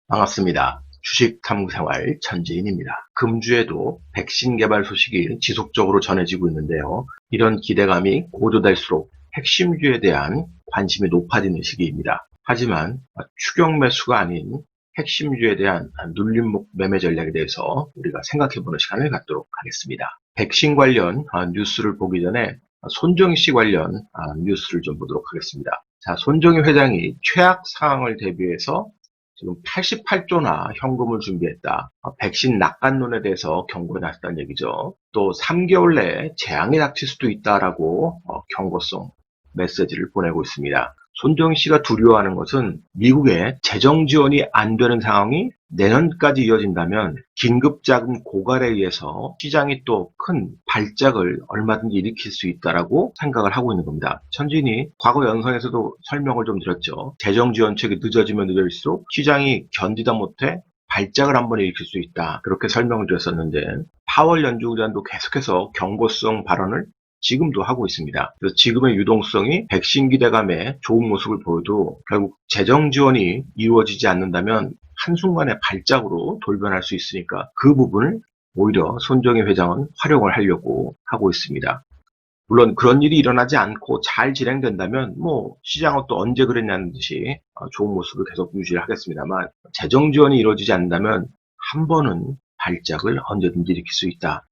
반갑습니다. 주식탐구생활 천지인입니다. 금주에도 백신 개발 소식이 지속적으로 전해지고 있는데요. 이런 기대감이 고조될수록 핵심주에 대한 관심이 높아지는 시기입니다. 하지만 추격 매수가 아닌 핵심주에 대한 눌림목 매매 전략에 대해서 우리가 생각해보는 시간을 갖도록 하겠습니다. 백신 관련 뉴스를 보기 전에 손정희 씨 관련 뉴스를 좀 보도록 하겠습니다. 자, 손정희 회장이 최악 상황을 대비해서 지금 88조나 현금을 준비했다. 백신 낙관론에 대해서 경고에 나섰다는 얘기죠. 또 3개월 내에 재앙이 닥칠 수도 있다라고 경고성 메시지를 보내고 있습니다. 손정희 씨가 두려워하는 것은 미국의 재정 지원이 안 되는 상황이 내년까지 이어진다면 긴급자금 고갈에 의해서 시장이 또 큰 발작을 얼마든지 일으킬 수 있다라고 생각을 하고 있는 겁니다. 천진이 과거 영상에서도 설명을 좀 드렸죠. 재정 지원책이 늦어지면 늦어질수록 시장이 견디다 못해 발작을 한번 일으킬 수 있다. 그렇게 설명을 드렸었는데 파월 연주의장도 계속해서 경고성 발언을 지금도 하고 있습니다. 그래서 지금의 유동성이 백신 기대감에 좋은 모습을 보여도 결국 재정 지원이 이루어지지 않는다면 한순간에 발작으로 돌변할 수 있으니까 그 부분을 오히려 손정희 회장은 활용을 하려고 하고 있습니다. 물론 그런 일이 일어나지 않고 잘 진행된다면 시장은 또 언제 그랬냐는 듯이 좋은 모습을 계속 유지를 하겠습니다만 재정 지원이 이루어지지 않는다면 한 번은 발작을 언제든지 일으킬 수 있다.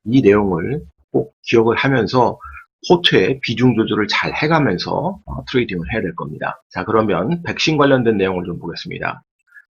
이 내용을 꼭 기억을 하면서 포트의 비중 조절을 잘 해가면서 트레이딩을 해야 될 겁니다. 자, 그러면 백신 관련된 내용을 좀 보겠습니다.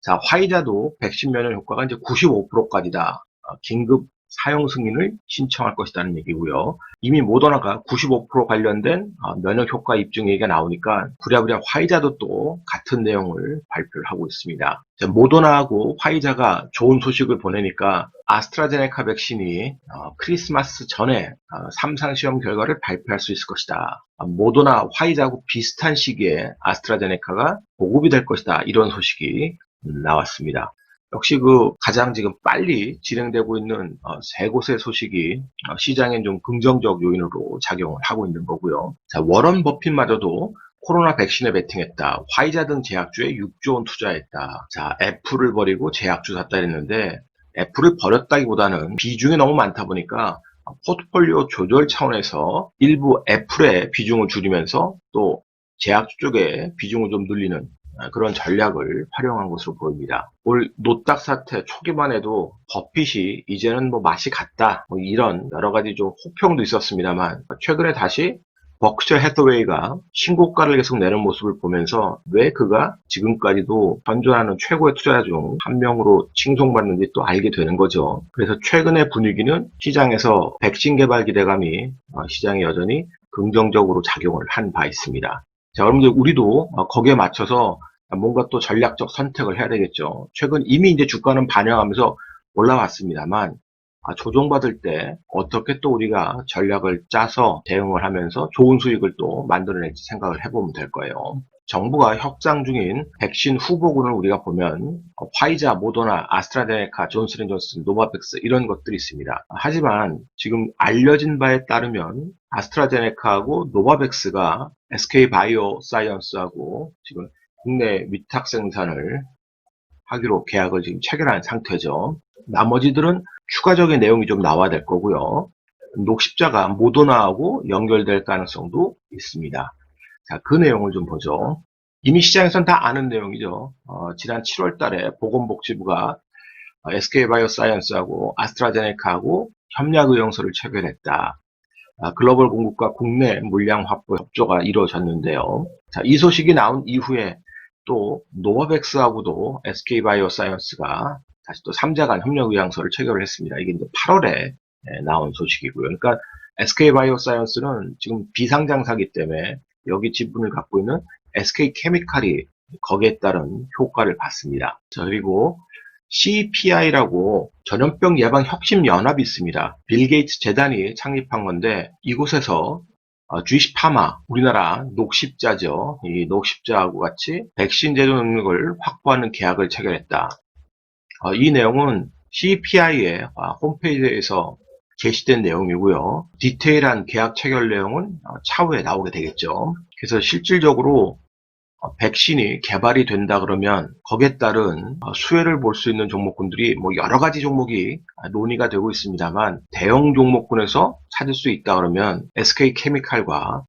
자, 화이자도 백신 면역 효과가 이제 95%까지다. 긴급 사용 승인을 신청할 것이라는 얘기고요. 이미 모더나가 95% 관련된 면역 효과 입증 얘기가 나오니까 부랴부랴 화이자도 또 같은 내용을 발표를 하고 있습니다. 자, 모더나하고 화이자가 좋은 소식을 보내니까 아스트라제네카 백신이 크리스마스 전에 3상 시험 결과를 발표할 수 있을 것이다. 모더나, 화이자하고 비슷한 시기에 아스트라제네카가 보급이 될 것이다. 이런 소식이 나왔습니다. 역시 가장 지금 빨리 진행되고 있는 세 곳의 소식이 시장에 좀 긍정적 요인으로 작용을 하고 있는 거고요. 자, 워런 버핏마저도 코로나 백신에 베팅했다. 화이자 등 제약주에 6조 원 투자했다. 자, 애플을 버리고 제약주 샀다 했는데 애플을 버렸다기보다는 비중이 너무 많다 보니까 포트폴리오 조절 차원에서 일부 애플의 비중을 줄이면서 또 제약주 쪽에 비중을 좀 늘리는 그런 전략을 활용한 것으로 보입니다. 올 노딱 사태 초기만 해도 버핏이 이제는 맛이 갔다 이런 여러 가지 좀 호평도 있었습니다만 최근에 다시 버크셔 해서웨이가 신고가를 계속 내는 모습을 보면서 왜 그가 지금까지도 현존하는 최고의 투자자 중 한 명으로 칭송받는지 또 알게 되는 거죠. 그래서 최근의 분위기는 시장에서 백신 개발 기대감이 시장에 여전히 긍정적으로 작용을 한 바 있습니다. 자, 여러분들 우리도 거기에 맞춰서 뭔가 또 전략적 선택을 해야 되겠죠. 최근 이미 이제 주가는 반영하면서 올라왔습니다만 조정받을 때 어떻게 또 우리가 전략을 짜서 대응을 하면서 좋은 수익을 또 만들어낼지 생각을 해보면 될 거예요. 정부가 협상 중인 백신 후보군을 우리가 보면 화이자, 모더나, 아스트라제네카, 존슨앤존슨, 노바백스 이런 것들이 있습니다. 하지만 지금 알려진 바에 따르면 아스트라제네카하고 노바백스가 SK바이오사이언스하고 지금 국내 위탁 생산을 하기로 계약을 지금 체결한 상태죠. 나머지들은 추가적인 내용이 좀 나와야 될 거고요. 녹십자가 모더나하고 연결될 가능성도 있습니다. 자, 그 내용을 좀 보죠. 이미 시장에서는 다 아는 내용이죠. 지난 7월 달에 보건복지부가 SK바이오사이언스하고 아스트라제네카하고 협약 의용서를 체결했다. 글로벌 공급과 국내 물량 확보 협조가 이루어졌는데요. 자, 이 소식이 나온 이후에 또 노바백스하고도 SK바이오사이언스가 다시 또 3자 간 협력 의향서를 체결을 했습니다. 이게 이제 8월에 나온 소식이고요. 그러니까 SK바이오사이언스는 지금 비상장사기 때문에 여기 지분을 갖고 있는 SK케미칼이 거기에 따른 효과를 받습니다. 자, 그리고 CPI라고 전염병 예방 혁신 연합이 있습니다. 빌 게이츠 재단이 창립한 건데 이곳에서 GC파마, 우리나라 녹십자죠. 이 녹십자하고 같이 백신 제조 능력을 확보하는 계약을 체결했다. 이 내용은 CPI의 홈페이지에서 게시된 내용이고요. 디테일한 계약 체결 내용은 차후에 나오게 되겠죠. 그래서 실질적으로 백신이 개발이 된다 그러면 거기에 따른 수혜를 볼 수 있는 종목군들이 뭐 여러 가지 종목이 논의가 되고 있습니다만, 대형 종목군에서 찾을 수 있다 그러면 SK케미칼과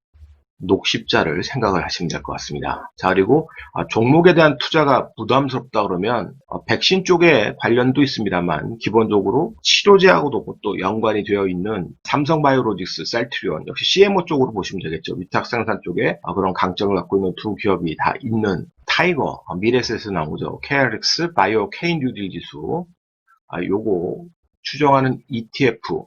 녹십자를 생각을 하시면 될 것 같습니다. 자, 그리고 종목에 대한 투자가 부담스럽다 그러면 백신 쪽에 관련도 있습니다만, 기본적으로 치료제하고도 또 연관이 되어 있는 삼성바이오로직스, 셀트리온, 역시 CMO 쪽으로 보시면 되겠죠. 위탁 생산 쪽에 그런 강점을 갖고 있는 두 기업이 다 있는 타이거, 미래에셋에서 나오죠. KRX 바이오 K 뉴딜 지수, 요거 추정하는 ETF,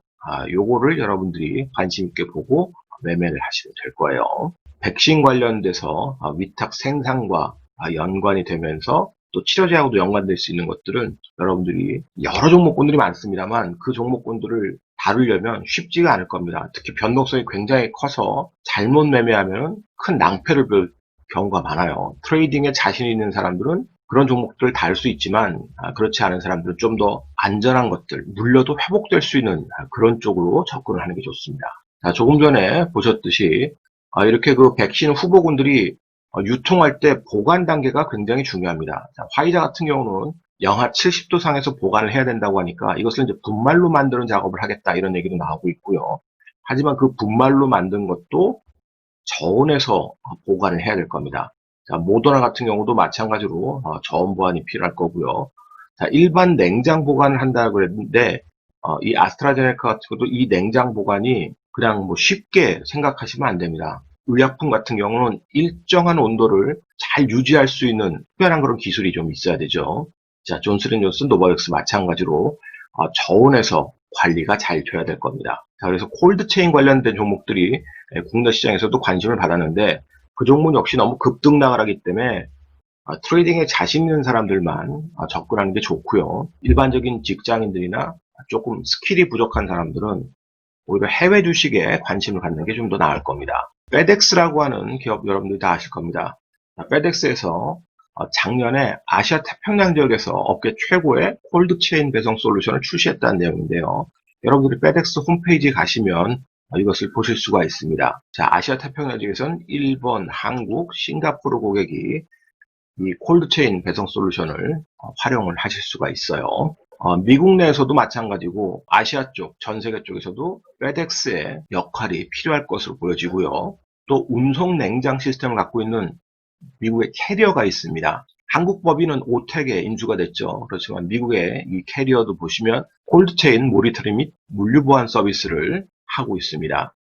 요거를 여러분들이 관심 있게 보고 매매를 하시면 될 거예요. 백신 관련돼서 위탁 생산과 연관이 되면서 또 치료제하고도 연관될 수 있는 것들은 여러분들이 여러 종목군들이 많습니다만 그 종목군들을 다루려면 쉽지가 않을 겁니다. 특히 변동성이 굉장히 커서 잘못 매매하면 큰 낭패를 볼 경우가 많아요. 트레이딩에 자신 있는 사람들은 그런 종목들을 다룰 수 있지만, 그렇지 않은 사람들은 좀 더 안전한 것들, 물려도 회복될 수 있는 그런 쪽으로 접근을 하는 게 좋습니다. 자, 조금 전에 보셨듯이 이렇게 그 백신 후보군들이 유통할 때 보관 단계가 굉장히 중요합니다. 자, 화이자 같은 경우는 영하 70도 상에서 보관을 해야 된다고 하니까 이것을 이제 분말로 만드는 작업을 하겠다, 이런 얘기도 나오고 있고요. 하지만 그 분말로 만든 것도 저온에서 보관을 해야 될 겁니다. 자, 모더나 같은 경우도 마찬가지로 저온 보관이 필요할 거고요. 자, 일반 냉장 보관을 한다고 그랬는데 이 아스트라제네카 같은 것도 이 냉장 보관이 그냥 뭐 쉽게 생각하시면 안 됩니다. 의약품 같은 경우는 일정한 온도를 잘 유지할 수 있는 특별한 그런 기술이 좀 있어야 되죠. 자, 존슨앤존슨, 노바백스 마찬가지로 저온에서 관리가 잘 돼야 될 겁니다. 자, 그래서 콜드체인 관련된 종목들이 국내 시장에서도 관심을 받았는데 그 종목 역시 너무 급등락을 하기 때문에 트레이딩에 자신 있는 사람들만 접근하는 게 좋고요. 일반적인 직장인들이나 조금 스킬이 부족한 사람들은 오히려 해외 주식에 관심을 갖는 게 좀 더 나을 겁니다. 페덱스라고 하는 기업 여러분들이 다 아실 겁니다. 페덱스에서 작년에 아시아 태평양 지역에서 업계 최고의 콜드체인 배송 솔루션을 출시했다는 내용인데요. 여러분들이 페덱스 홈페이지에 가시면 이것을 보실 수가 있습니다. 자, 아시아 태평양 지역에서는 일본, 한국, 싱가포르 고객이 이 콜드체인 배송 솔루션을 활용을 하실 수가 있어요. 미국 내에서도 마찬가지고 아시아 쪽, 전 세계 쪽에서도 페덱스의 역할이 필요할 것으로 보여지고요. 또 운송 냉장 시스템을 갖고 있는 미국의 캐리어가 있습니다. 한국 법인은 오텍에 인수가 됐죠. 그렇지만 미국의 이 캐리어도 보시면 콜드체인 모니터링 및 물류 보안 서비스를 하고 있습니다.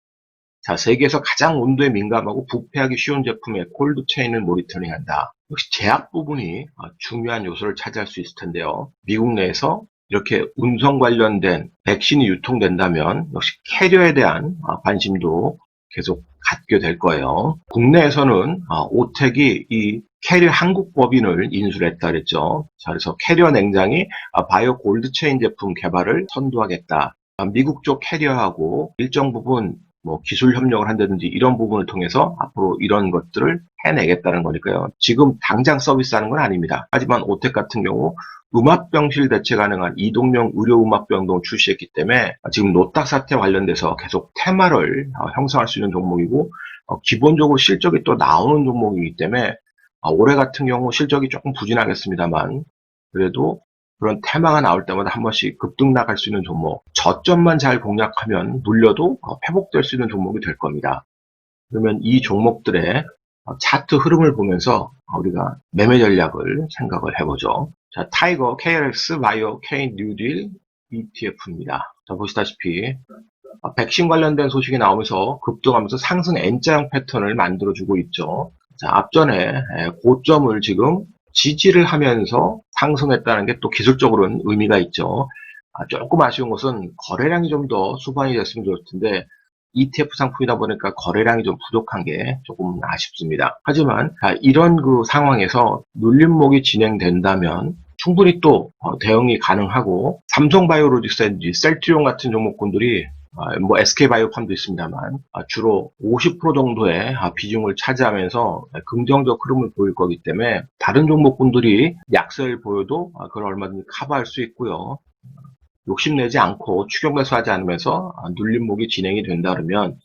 자, 세계에서 가장 온도에 민감하고 부패하기 쉬운 제품의 콜드체인을 모니터링한다. 역시 제약 부분이 중요한 요소를 차지할 수 있을 텐데요. 미국 내에서 이렇게 운송 관련된 백신이 유통된다면 역시 캐리어에 대한 관심도 계속 갖게 될 거예요. 국내에서는 오텍이 이 캐리어 한국 법인을 인수를 했다 그랬죠. 자, 그래서 캐리어 냉장이 바이오 골드체인 제품 개발을 선도하겠다. 미국 쪽 캐리어하고 일정 부분 뭐 기술 협력을 한다든지 이런 부분을 통해서 앞으로 이런 것들을 해내겠다는 거니까요. 지금 당장 서비스하는 건 아닙니다. 하지만 오텍 같은 경우 음압병실 대체 가능한 이동용 의료 음압병동을 출시했기 때문에 지금 노딱 사태 관련돼서 계속 테마를 형성할 수 있는 종목이고, 기본적으로 실적이 또 나오는 종목이기 때문에 올해 같은 경우 실적이 조금 부진하겠습니다만 그래도 그런 테마가 나올 때마다 한 번씩 급등락할 수 있는 종목, 저점만 잘 공략하면 물려도 회복될 수 있는 종목이 될 겁니다. 그러면 이 종목들의 차트 흐름을 보면서 우리가 매매 전략을 생각을 해보죠. 자, 타이거 KRX 바이오 K 뉴딜 ETF입니다. 자, 보시다시피 백신 관련된 소식이 나오면서 급등하면서 상승 N자형 패턴을 만들어주고 있죠. 자, 앞전에 고점을 지금 지지를 하면서 상승했다는 게 또 기술적으로는 의미가 있죠. 조금 아쉬운 것은 거래량이 좀 더 수반이 됐으면 좋을 텐데 ETF 상품이다 보니까 거래량이 좀 부족한 게 조금 아쉽습니다. 하지만 이런 그 상황에서 눌림목이 진행된다면 충분히 또 대응이 가능하고, 삼성바이오로직스라든지 셀트리온 같은 종목군들이 뭐 SK바이오팜도 있습니다만 주로 50% 정도의 비중을 차지하면서 긍정적 흐름을 보일 거기 때문에 다른 종목군들이 약세를 보여도 그걸 얼마든지 커버할 수 있고요. 욕심내지 않고 추격 매수하지 않으면서 눌림목이 진행이 된다 그러면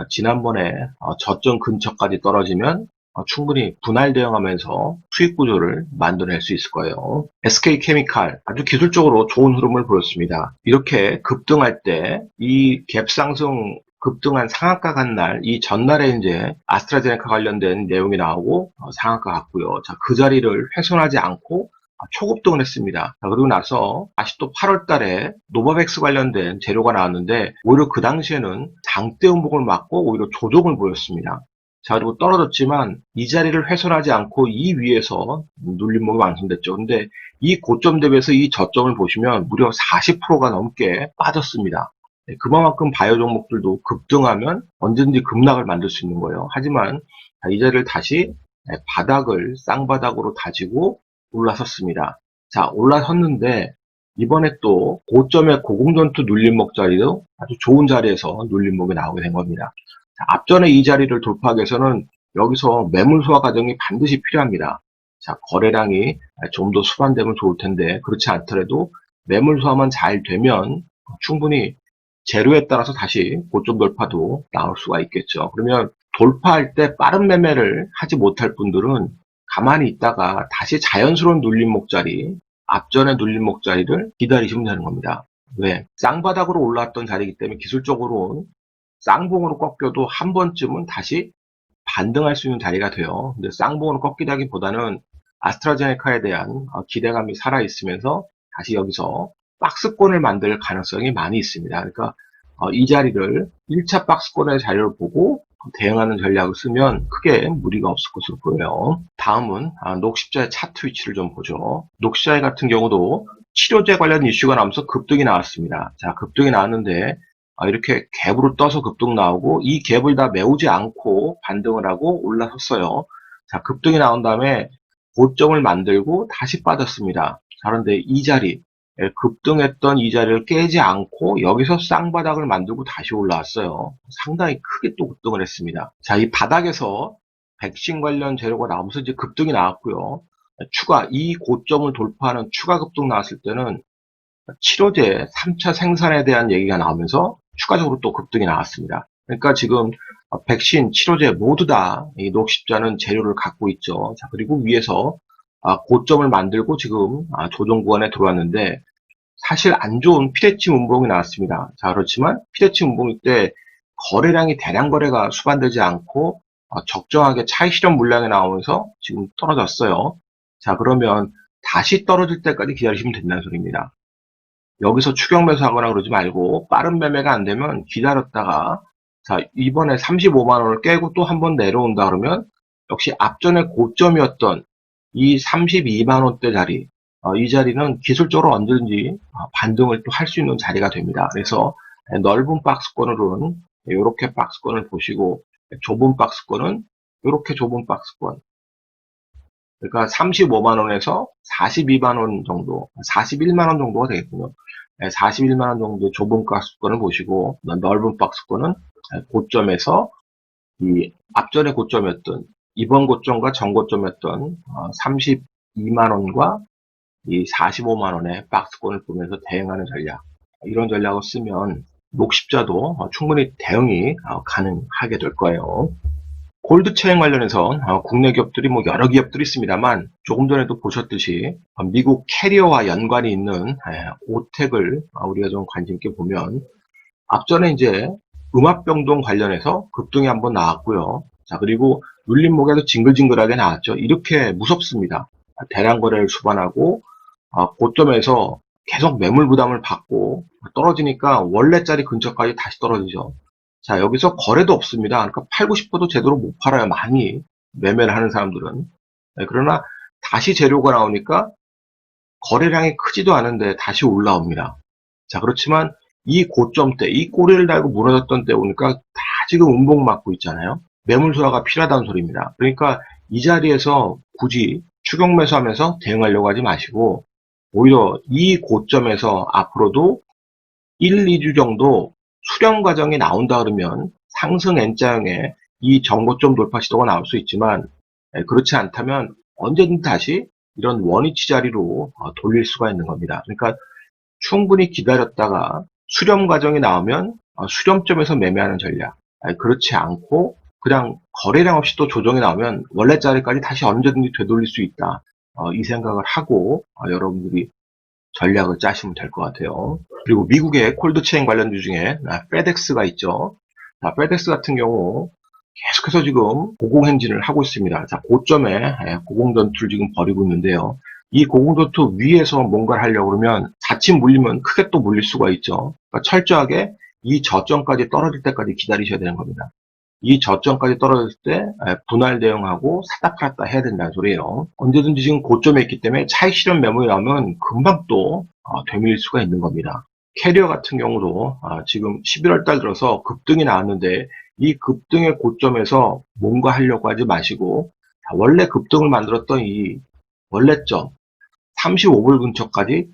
지난번에 저점 근처까지 떨어지면 충분히 분할 대응하면서 수익 구조를 만들어낼 수 있을 거예요. SK케미칼 아주 기술적으로 좋은 흐름을 보였습니다. 이렇게 급등할 때 이 갭 상승 급등한 상한가 간 날, 이 전날에 이제 아스트라제네카 관련된 내용이 나오고 상한가 갔고요. 자, 그 자리를 훼손하지 않고 초급등을 했습니다. 자, 그리고 나서 다시 또 8월 달에 노바백스 관련된 재료가 나왔는데 오히려 그 당시에는 장대 음봉을 맞고 오히려 조정을 보였습니다. 자, 그리고 떨어졌지만 이 자리를 훼손하지 않고 이 위에서 눌림목이 완성됐죠. 근데 이 고점 대비해서 이 저점을 보시면 무려 40%가 넘게 빠졌습니다. 그만큼 바이오 종목들도 급등하면 언제든지 급락을 만들 수 있는 거예요. 하지만 이 자리를 다시 바닥을 쌍바닥으로 다지고 올라섰습니다. 자, 올라섰는데 이번에 또 고점의 고공전투 눌림목 자리도 아주 좋은 자리에서 눌림목이 나오게 된 겁니다. 자, 앞전에 이 자리를 돌파하기 위해서는 여기서 매물 소화 과정이 반드시 필요합니다. 자, 거래량이 좀 더 수반되면 좋을 텐데 그렇지 않더라도 매물 소화만 잘 되면 충분히 재료에 따라서 다시 고점 돌파도 나올 수가 있겠죠. 그러면 돌파할 때 빠른 매매를 하지 못할 분들은 가만히 있다가 다시 자연스러운 눌림목 자리, 앞전의 눌림목 자리를 기다리시면 되는 겁니다. 왜? 쌍바닥으로 올라왔던 자리이기 때문에 기술적으로 쌍봉으로 꺾여도 한 번쯤은 다시 반등할 수 있는 자리가 돼요. 근데 쌍봉으로 꺾이다기보다는 아스트라제네카에 대한 기대감이 살아있으면서 다시 여기서 박스권을 만들 가능성이 많이 있습니다. 그러니까 이 자리를 1차 박스권의 자리를 보고 대응하는 전략을 쓰면 크게 무리가 없을 것으로 보여요. 다음은 녹십자의 차트 위치를 좀 보죠. 녹십자 같은 경우도 치료제 관련 이슈가 나오면서 급등이 나왔습니다. 자, 급등이 나왔는데 이렇게 갭으로 떠서 급등 나오고 이 갭을 다 메우지 않고 반등을 하고 올라섰어요. 자, 급등이 나온 다음에 고점을 만들고 다시 빠졌습니다. 자, 그런데 이 자리 급등했던 이 자리를 깨지 않고 여기서 쌍바닥을 만들고 다시 올라왔어요. 상당히 크게 또 급등을 했습니다. 자, 이 바닥에서 백신 관련 재료가 나오면서 이제 급등이 나왔고요. 이 고점을 돌파하는 추가 급등 나왔을 때는 치료제 3차 생산에 대한 얘기가 나오면서 추가적으로 또 급등이 나왔습니다. 그러니까 지금 백신, 치료제 모두 다 이 녹십자는 재료를 갖고 있죠. 자, 그리고 위에서 고점을 만들고 지금 조정 구간에 들어왔는데 사실 안 좋은 피레침 운봉이 나왔습니다. 자, 그렇지만 피레침 운봉일 때 거래량이 대량 거래가 수반되지 않고 적정하게 차익 실현 물량이 나오면서 지금 떨어졌어요. 자, 그러면 다시 떨어질 때까지 기다리시면 된다는 소리입니다. 여기서 추격 매수하거나 그러지 말고 빠른 매매가 안 되면 기다렸다가 자, 이번에 35만 원을 깨고 또 한 번 내려온다 그러면 역시 앞전에 고점이었던 이 32만 원대 자리 이 자리는 기술적으로 언제든지 반등을 또 할 수 있는 자리가 됩니다. 그래서 넓은 박스권으로는 이렇게 박스권을 보시고 좁은 박스권은 이렇게 좁은 박스권 그러니까 35만 원에서 42만 원 정도 41만 원 정도가 되겠군요. 41만 원 정도 좁은 박스권을 보시고 넓은 박스권은 고점에서 이 앞전에 고점이었던 이번 고점과 전 고점이었던 32만 원과 이 45만 원의 박스권을 보면서 대응하는 전략 이런 전략을 쓰면 녹십자도 충분히 대응이 가능하게 될 거예요. 골드체인 관련해서 국내 기업들이 뭐 여러 기업들이 있습니다만 조금 전에도 보셨듯이 미국 캐리어와 연관이 있는 오텍을 우리가 좀 관심 있게 보면 앞전에 이제 음압병동 관련해서 급등이 한번 나왔고요. 자, 그리고 눌림목에도 징글징글하게 나왔죠. 이렇게 무섭습니다. 대량 거래를 수반하고 고점에서 계속 매물 부담을 받고 떨어지니까 원래짜리 근처까지 다시 떨어지죠. 자, 여기서 거래도 없습니다. 그러니까 팔고 싶어도 제대로 못 팔아요. 많이 매매를 하는 사람들은. 그러나 다시 재료가 나오니까 거래량이 크지도 않은데 다시 올라옵니다. 자, 그렇지만 이 고점 때, 이 꼬리를 달고 무너졌던 때 오니까 다 지금 운봉 맞고 있잖아요. 매물 소화가 필요하다는 소리입니다. 그러니까 이 자리에서 굳이 추격 매수하면서 대응하려고 하지 마시고 오히려 이 고점에서 앞으로도 1, 2주 정도 수렴 과정이 나온다 그러면 상승 N자형의 이 전고점 돌파 시도가 나올 수 있지만 그렇지 않다면 언제든 다시 이런 원위치 자리로 돌릴 수가 있는 겁니다. 그러니까 충분히 기다렸다가 수렴 과정이 나오면 수렴점에서 매매하는 전략 그렇지 않고 그냥 거래량 없이 또 조정이 나오면 원래 자리까지 다시 언제든지 되돌릴 수 있다. 이 생각을 하고 여러분들이 전략을 짜시면 될 것 같아요. 그리고 미국의 콜드체인 관련주 중에 페덱스가 있죠. 페덱스 같은 경우 계속해서 지금 고공행진을 하고 있습니다. 자, 고점에 고공전투를 지금 벌이고 있는데요. 이 고공전투 위에서 뭔가를 하려고 그러면 자칫 물리면 크게 또 물릴 수가 있죠. 그러니까 철저하게 이 저점까지 떨어질 때까지 기다리셔야 되는 겁니다. 이 저점까지 떨어졌을 때 분할 대응하고 사다 팔았다 해야 된다는 소리예요. 언제든지 지금 고점에 있기 때문에 차익 실현 매물이 나오면 금방 또 되밀릴 수가 있는 겁니다. 캐리어 같은 경우도 지금 11월 달 들어서 급등이 나왔는데 이 급등의 고점에서 뭔가 하려고 하지 마시고 원래 급등을 만들었던 이 원래점 35불 근처까지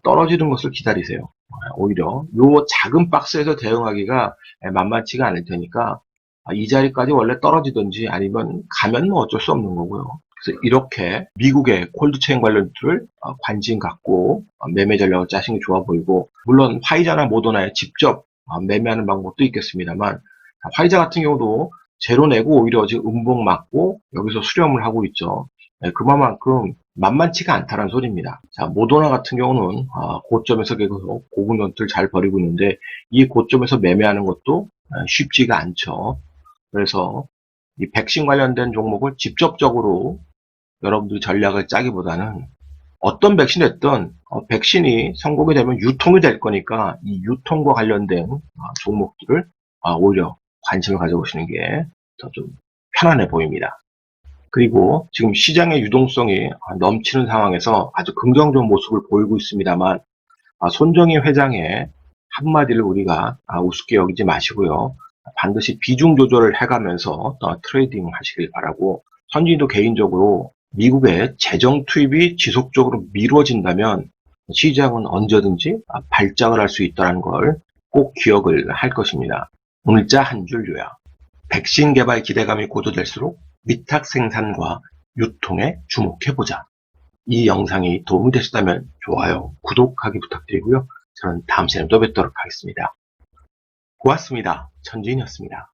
떨어지는 것을 기다리세요. 오히려 요 작은 박스에서 대응하기가 만만치가 않을 테니까 이 자리까지 원래 떨어지든지 아니면 가면 뭐 어쩔 수 없는 거고요. 그래서 이렇게 미국의 콜드체인 관련주를 관심 갖고 매매 전략을 짜시는 게 좋아 보이고, 물론 화이자나 모더나에 직접 매매하는 방법도 있겠습니다만, 화이자 같은 경우도 제로 내고 오히려 지금 음봉 맞고 여기서 수렴을 하고 있죠. 그만큼 만만치가 않다는 소리입니다. 자, 모더나 같은 경우는 고점에서 계속 고공전투를 잘 벌이고 있는데 이 고점에서 매매하는 것도 쉽지가 않죠. 그래서 이 백신 관련된 종목을 직접적으로 여러분들이 전략을 짜기보다는 어떤 백신이 됐든 백신이 성공이 되면 유통이 될 거니까 이 유통과 관련된 종목들을 오히려 관심을 가져보시는 게 더 좀 편안해 보입니다. 그리고 지금 시장의 유동성이 넘치는 상황에서 아주 긍정적인 모습을 보이고 있습니다만, 손정희 회장의 한마디를 우리가 우습게 여기지 마시고요. 반드시 비중 조절을 해가면서 트레이딩 하시길 바라고, 선진도 개인적으로 미국의 재정 투입이 지속적으로 미뤄진다면 시장은 언제든지 발작을 할 수 있다는 걸 꼭 기억을 할 것입니다. 오늘자 한 줄 요약. 백신 개발 기대감이 고조될수록 위탁 생산과 유통에 주목해보자. 이 영상이 도움이 되셨다면 좋아요, 구독하기 부탁드리고요. 저는 다음 시간에 또 뵙도록 하겠습니다. 고맙습니다. 천지인이었습니다.